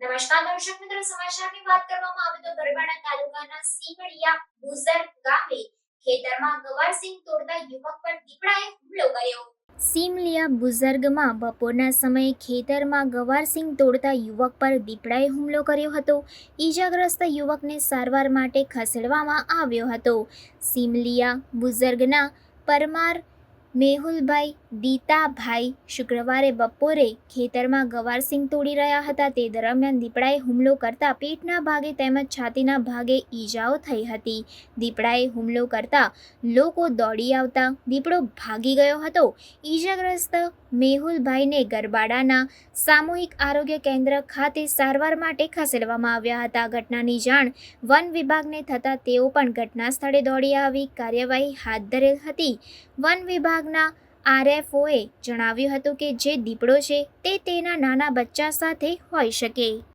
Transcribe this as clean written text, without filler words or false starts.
નમસ્કાર દર્શક મિત્રો, સમાચારની વાત કરવામાં આવે તો ગરબાડા તાલુકાના સીમળિયા બુઝર ગામે ખેતરમાં ગવારસિંગ તોડતા યુવક પર દીપડાએ હુમલો કર્યો। સીમલિયા બુઝર્ગમાં બપોરના સમયે ખેતરમાં ગવારસિંગ તોડતા યુવક પર દીપડાએ હુમલો કર્યો હતો। ઈજાગ્રસ્ત યુવકને સારવાર માટે ખસેડવામાં આવ્યો હતો। સીમલિયા બુઝર્ગના પરમાર મેહુલભાઈ દીતાભાઈ શુક્રવારે બપોરે ખેતરમાં ગવારસિંગ તોડી રહ્યા હતા। તે દરમિયાન દીપડાએ હુમલો કરતા પેટના ભાગે તેમજ છાતીના ભાગે ઈજાઓ થઈ હતી। દીપડાએ હુમલો કરતા લોકો દોડી આવતા દીપડો ભાગી ગયો હતો। ઈજાગ્રસ્ત મેહુલભાઈને ગરબાડાના સામૂહિક આરોગ્ય કેન્દ્ર ખાતે સારવાર માટે ખસેડવામાં આવ્યા હતા। ઘટનાની જાણ વન વિભાગને થતાં તેઓ પણ ઘટના સ્થળે દોડી આવી કાર્યવાહી હાથ ધરેલ હતી। વન વિભાગના આરએફઓએ જણાવ્યું હતું કે જે દીપડો છે તે તેના નાના બચ્ચા સાથે હોઈ શકે।